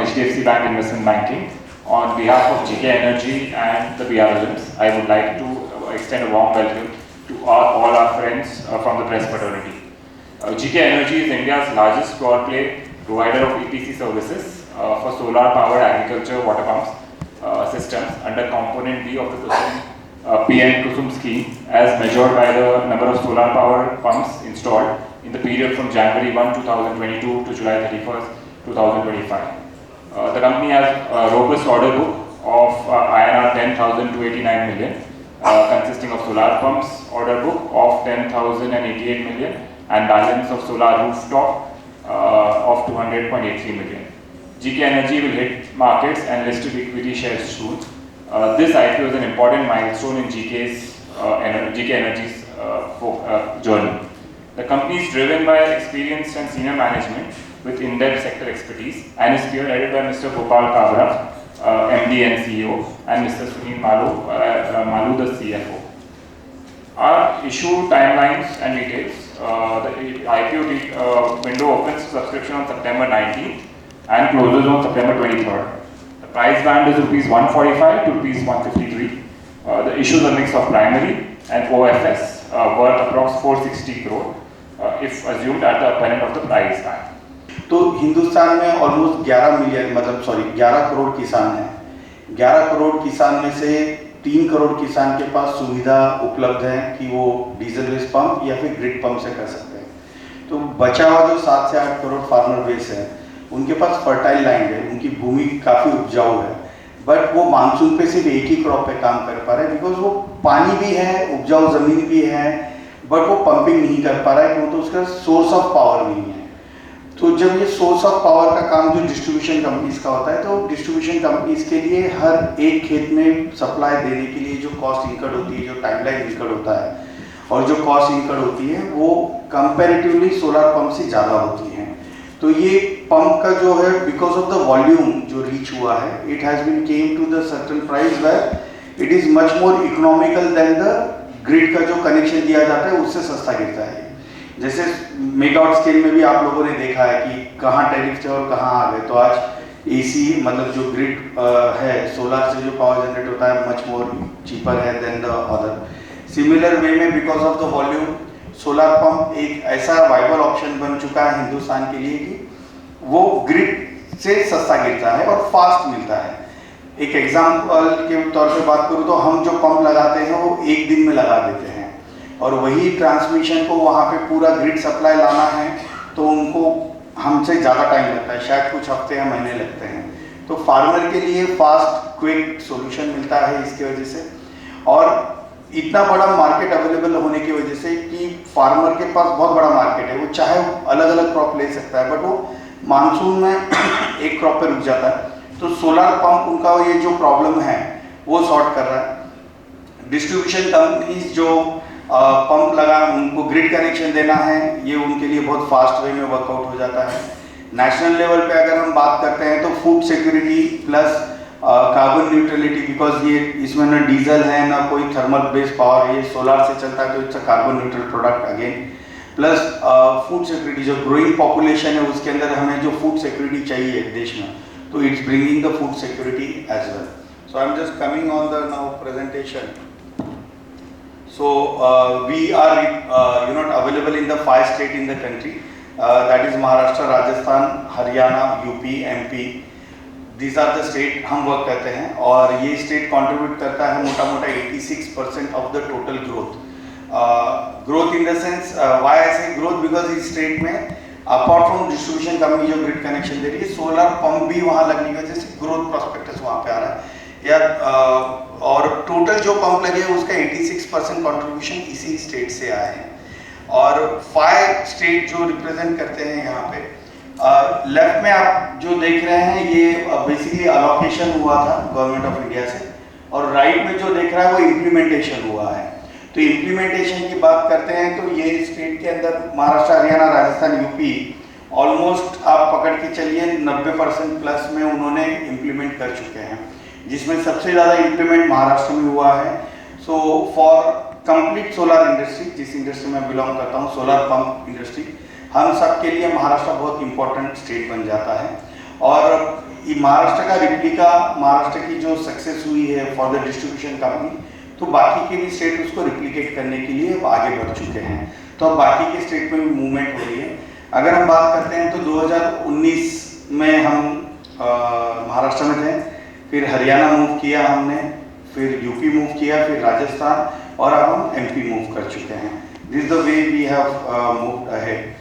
HDFC Bank Investment Banking. On behalf of GK Energy and the BRLMs, I would like to extend a warm welcome to all our friends from the press fraternity. GK Energy is India's largest pure-play provider of EPC services for solar-powered agriculture water pumps systems under Component B of the PM KUSUM scheme, as measured by the number of solar-powered pumps installed in the period from January 1, 2022 to July 31st, 2025. The company has a robust order book of INR 10,289 million, consisting of solar pumps order book of 10,088 million and balance of solar rooftop of 200.83 million. GK Energy will hit markets and listed equity shares soon. This IPO is an important milestone in GK Energy's journey. The company is driven by experienced and senior management with in-depth sector expertise and is spearheaded by Mr. Gopal Kabra, MD and CEO, and Mr. Sunil Malu, the CFO. Our issue timelines and details. The IPO window opens to subscription on September 19th and closes on September 23rd. The price band is rupees 145 to rupees 153. The issue is a mix of primary and OFS worth approx 460 crore if assumed at the upper end of the price band. तो हिंदुस्तान में almost 11 crore किसान हैं। 11 करोड़ किसान में से 3 करोड़ किसान के पास सुविधा उपलब्ध है कि वो डीजल बेस पंप या फिर ग्रिड पंप से कर सकते हैं। तो बचा हुआ जो 7 से 8 करोड़ फार्मर बेस है, उनके पास फर्टाइल लैंड है, उनकी भूमि काफ़ी उपजाऊ है, बट वो मानसून पे सिर्फ एक ही क्रॉप पे काम कर पा रहे हैं बिकॉज वो पानी भी है, उपजाऊ ज़मीन भी है, बट वो पंपिंग नहीं कर पा रहा है क्योंकि उसका सोर्स ऑफ पावर नहीं है। तो जब ये सोर्स ऑफ पावर का काम जो डिस्ट्रीब्यूशन कंपनीज का होता है, तो डिस्ट्रीब्यूशन कंपनीज के लिए हर एक खेत में सप्लाई देने के लिए जो कॉस्ट इनकर्ड होती है, जो टाइमलाइन इनकर्ड होता है और जो कॉस्ट इनकर्ड होती है, वो कंपैरेटिवली सोलर पंप से ज़्यादा होती है। तो ये पंप का जो है बिकॉज ऑफ द वॉल्यूम जो रीच हुआ है, it has been came to the certain price where it is much more economical than the grid का जो कनेक्शन दिया जाता है उससे सस्ता गिरता है। जैसे मेगावाट स्केल में भी आप लोगों ने देखा है कि कहाँ टैरिफ थे और कहाँ आ गए। तो आज एसी मतलब जो ग्रिड है, सोलर से जो पावर जनरेट होता है, मच मोर चीपर है than the other. Similar way में because of the volume solar pump एक ऐसा वाइबल ऑप्शन बन चुका है हिंदुस्तान के लिए कि वो ग्रिड से सस्ता गिरता है और फास्ट मिलता है। एक एग्जाम्पल के तौर पे बात करूँ तो हम जो पंप लगाते हैं वो एक दिन में लगा देते हैं, और वही ट्रांसमिशन को वहाँ पे पूरा ग्रिड सप्लाई लाना है तो उनको हमसे ज़्यादा टाइम लगता है, शायद कुछ हफ्ते या महीने लगते हैं। तो फार्मर के लिए फास्ट क्विक सॉल्यूशन मिलता है इसकी वजह से, और इतना बड़ा मार्केट अवेलेबल होने की वजह से कि फार्मर के पास बहुत बड़ा मार्केट है। वो चाहे अलग अलग क्रॉप ले सकता है, बट वो मानसून में एक क्रॉप पे रुक जाता है। तो सोलर पंप उनका ये जो प्रॉब्लम है वो सॉर्ट कर रहा है। डिस्ट्रीब्यूशन कंपनीज जो पंप लगा उनको ग्रिड कनेक्शन देना है, ये उनके लिए बहुत फास्ट वे में वर्कआउट हो जाता है। नेशनल लेवल पे अगर हम बात करते हैं तो food security plus carbon neutrality, because ये इसमें ना डीजल है ना कोई थर्मल बेस्ड पावर, ये सोलर से चलता है तो it's a carbon neutral product again. Plus food security, जो ग्रोइंग पॉपुलेशन है उसके अंदर हमें जो फूड सिक्योरिटी चाहिए देश में, तो it's bringing the food security as well. So I am just coming on the now presentation. So we are available in the 5 states in the country, that is Maharashtra, Rajasthan, Haryana, UP, MP. These are the state हम work करते हैं, और ये state contribute करता है मोटा मोटा 86% of the total growth. Growth in the sense why I से ग्रोथ, बिकॉज इस स्टेट में अपार्ट फ्रॉम डिस्ट्रीब्यूशन कंपनी जो ग्रिड कनेक्शन दे रही है, सोलर पंप भी वहाँ लगने की वजह से ग्रोथ प्रोस्पेक्टस वहाँ पे आ रहा है। और टोटल जो पंप लगे उसका 86% कंट्रीब्यूशन इसी स्टेट से आए हैं, और 5 स्टेट जो रिप्रेजेंट करते हैं यहाँ पे। लेफ्ट में आप जो देख रहे हैं ये बेसिकली अलोकेशन हुआ था गवर्नमेंट ऑफ इंडिया से, और राइट में जो देख रहा है वो इम्प्लीमेंटेशन हुआ है। तो इम्प्लीमेंटेशन की बात करते हैं तो ये स्टेट के अंदर महाराष्ट्र, हरियाणा, राजस्थान, यूपी ऑलमोस्ट आप पकड़ के चलिए 90% प्लस में उन्होंने इम्प्लीमेंट कर चुके हैं, जिसमें सबसे ज़्यादा इम्प्लीमेंट महाराष्ट्र में हुआ है। So for complete solar industry, जिस इंडस्ट्री में बिलोंग करता हूँ, सोलर पंप इंडस्ट्री, हम सब के लिए महाराष्ट्र बहुत इंपॉर्टेंट स्टेट बन जाता है। और ये महाराष्ट्र का रिप्लिका, महाराष्ट्र की जो सक्सेस हुई है फॉर द डिस्ट्रीब्यूशन कंपनी, तो बाकी के भी स्टेट उसको रिप्लिकेट करने के लिए आगे बढ़ चुके हैं। तो अब बाकी के स्टेट में भी मूवमेंट हो रही है। अगर हम बात करते हैं तो 2019 में हम महाराष्ट्र में थे, फिर हरियाणा मूव किया हमने, फिर यूपी मूव किया, फिर राजस्थान, और अब हम एमपी मूव कर चुके हैं। This the way we have moved ahead.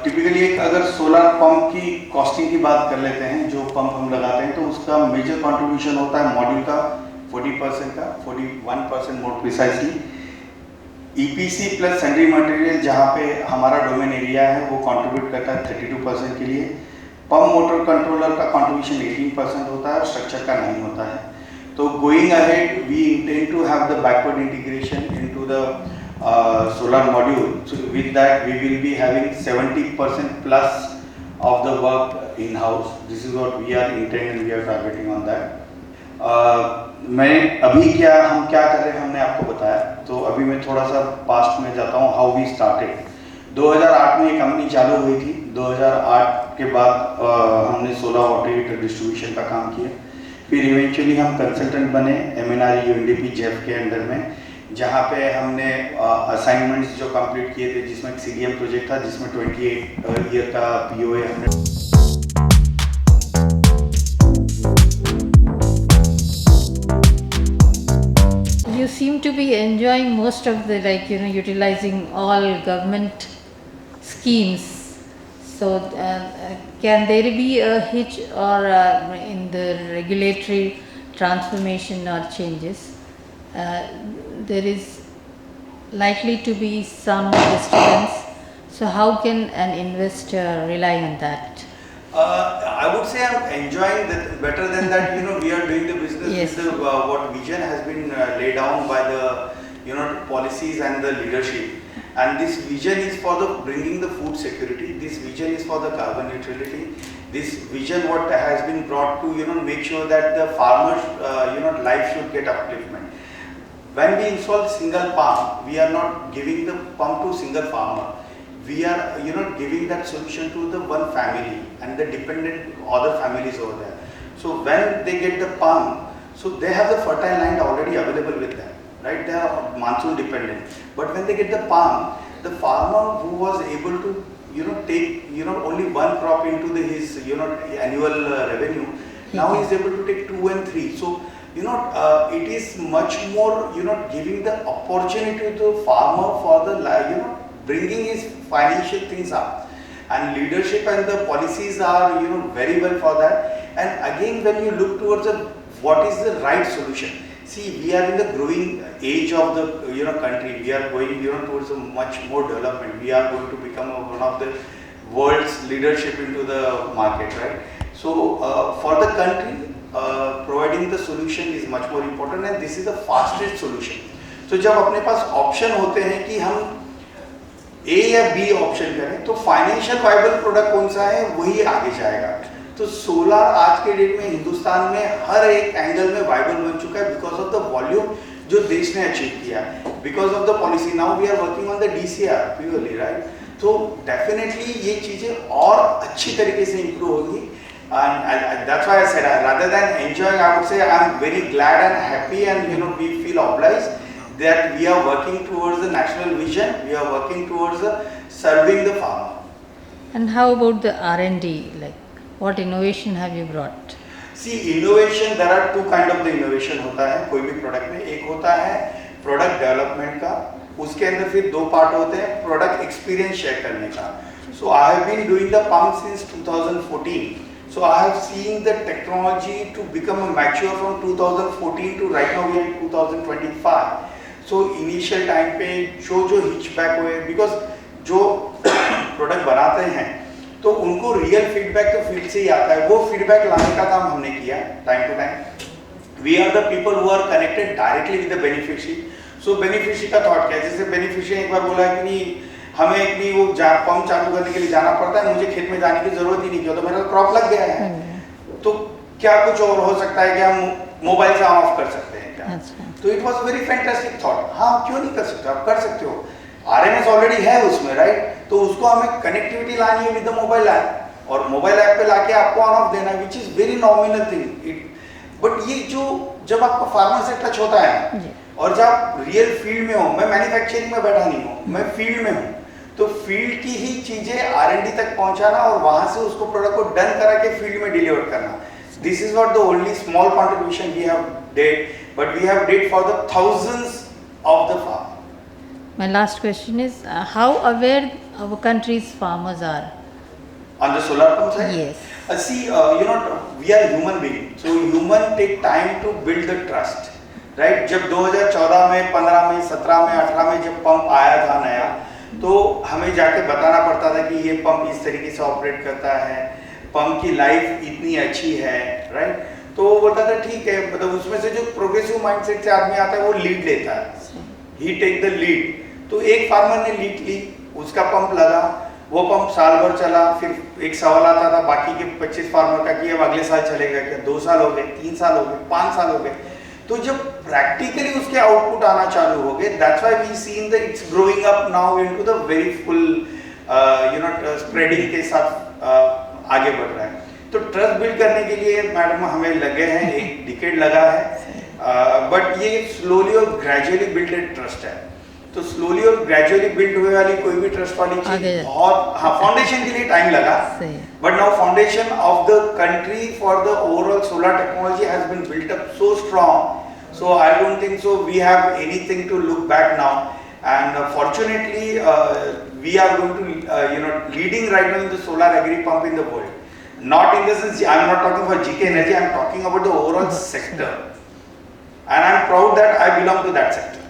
Typically अगर सोलर पंप की कॉस्टिंग की बात कर लेते हैं, जो पंप हम लगाते हैं, तो उसका मेजर कंट्रीब्यूशन होता है मॉड्यूल का 40% का, 41% more precisely. EPC plus sundry material जहाँ पे हमारा डोमेन एरिया है वो कंट्रीब्यूट करता है 32% के लिए। पंप मोटर कंट्रोलर का कंट्रीब्यूशन 18% होता है, स्ट्रक्चर का नहीं होता है। तो going ahead we intend to have the backward integration into the solar module. So with that we will be having 70% plus of the work in house. This is what we are intending and we are targeting on that. मैं अभी हम क्या कर रहे हैं हमने आपको बताया, तो अभी मैं थोड़ा सा पास्ट में जाता हूँ। How we started. 2008 में ये कंपनी चालू हुई थी। 2008 के बाद हमने 16 वाटर हीटर डिस्ट्रीब्यूशन का काम किया। फिर इवेंचुअली हम कंसल्टेंट बने MNRE UNDP जेफ के अंडर में, जहाँ पे हमने असाइनमेंट्स जो कंप्लीट किए थे, जिसमें एक CDM प्रोजेक्ट था जिसमें 28 ईयर का POA हमने। You seem to be enjoying most of the, like, utilizing all government schemes. So can there be a hitch or in the regulatory transformation or changes? There is likely to be some disturbance. So how can an investor rely on that? I would say I'm enjoying that better than that. We are doing the business Yes. with the, what vision has been laid down by the policies and the leadership. And this vision is for the bringing the food security. This vision is for the carbon neutrality. This vision what has been brought to make sure that the farmers life should get upliftment. When we install single pump, we are not giving the pump to single farmer. We are giving that solution to the one family and the dependent other families over there. So when they get the pump, so they have the fertile land already available with them, right? They are monsoon dependent. But when they get the pump, the farmer who was able to take only one crop into his annual revenue, now he is able to take 2 and 3. So it is much more giving the opportunity to the farmer for the bringing his financial things up, and leadership and the policies are very well for that. And again, when you look towards what is the right solution, see, we are in the growing age of the country. We are going towards a much more development. We are going to become one of the world's leadership into the market, right? So for the country, providing the solution is much more important, and this is the fastest solution. So जब अपने पास option होते हैं कि हम A या B option करें, तो financial viable product कौन सा है वही आगे जाएगा। तो सोलर आज के डेट में हिंदुस्तान में हर एक एंगल में वाइबल बन चुका है बिकॉज ऑफ द वॉल्यूम जो देश ने अचीव किया, because of the policy. Now we are working on the DCR purely, right. तो डेफिनेटली ये चीजें और अच्छी तरीके से इंप्रूव होगी। And that's why I said, rather than enjoying, I would say I'm very glad and happy, and we feel obliged that we are working towards the national vision. We are working towards serving the farmer. And how about the R&D? Like, what innovation have you brought? See, innovation, there are two kind of the innovation होता है कोई भी product में। एक होता है product development का, उसके अंदर फिर दो पार्ट होते हैं प्रोडक्ट एक्सपीरियंस शेयर करने का। So I have been doing the pump since 2014. So I have seen the technology to become mature from 2014 to right now we are in 2025. So initial time पे जो हिचबैक हुए, because जो product बनाते हैं तो उनको रियल फीडबैक तो field से ही आता है, वो फीडबैक लाने का काम हमने किया time to time. We are the people who are connected directly with the beneficiary. सो बेनिफिशियरी का थॉट क्या है, जैसे बेनिफिशियरी एक बार बोला कि नहीं हमें इतनी वो पंप चालू करने के लिए जाना पड़ता है, मुझे खेत में जाने की जरूरत ही नहीं क्यों, तो मेरा क्रॉप लग गया है। तो क्या कुछ और हो सकता है कि हम मोबाइल से ऑन ऑफ कर सकते हैं क्या? तो it was very fantastic thought. हाँ, क्यों नहीं कर सकते, आप कर सकते हो। RMS ऑलरेडी है उसमें, राइट? तो उसको हमें कनेक्टिविटी लानी है विद द मोबाइल ऐप। और मोबाइल ऐप पे लाके आपको ऑन ऑफ देना है, which is very nominal thing. But ये जो जब आपका फार्मर से टच होता है जी। और जब आप रियल फील्ड में हो, मैं मैन्युफैक्चरिंग में बैठा नहीं हूँ, मैं फील्ड में हूँ, तो फील्ड की ही चीजें R&D तक पहुंचाना और वहां से उसको प्रोडक्ट को डन करा के फील्ड में डिलीवर करना, this is not the only small contribution we have did, but we have did for the thousands of the farmer. My last question is how aware our country's farmers are? On the solar pump side? Yes. See, we are human beings, so human take time to build the trust, right? जब 2014 में, 15 में, 17 में, 18 में जब pump आया था नया, तो हमें जाके बताना पड़ता था कि ये पंप इस तरीके से ऑपरेट करता है, पंप की लाइफ इतनी अच्छी है, राइट? तो वो बोलता था ठीक है, मतलब उसमें से जो प्रोग्रेसिव माइंडसेट से आदमी आता है वो लीड लेता है, ही टेक द लीड। तो एक फार्मर ने लीड ली, उसका पंप लगा, वो पंप साल भर चला, फिर एक सवाल आता था बाकी के 25 फार्मर का कि अब अगले साल चलेगा क्या, 2 साल हो गए, 3 साल हो गए, 5 साल हो गए। तो जब प्रैक्टिकली उसके आउटपुट आना चालू हो गए, that's why we seen that it's growing up now into the very full spreading के साथ आगे बढ़ रहा है। तो ट्रस्ट बिल्ड करने के लिए मैडम हमें लगे हैं, एक डिकेड लगा है, बट ये स्लोली और ग्रेजुअली बिल्ड ट्रस्ट है। तो स्लोली और ग्रेजुअली बिल्ड हुए वाली कोई भी ट्रस्ट वाली चीज बहुत, हाँ, फाउंडेशन के लिए टाइम लगा, but now foundation of the country for the overall solar technology has been built up so strong, so I don't think so we have anything to look back now, and fortunately we are going to leading right now in the solar agri pump in the world, not in the sense I am not talking for GK Energy, I am talking about the overall sector, and I am proud that I belong to that sector.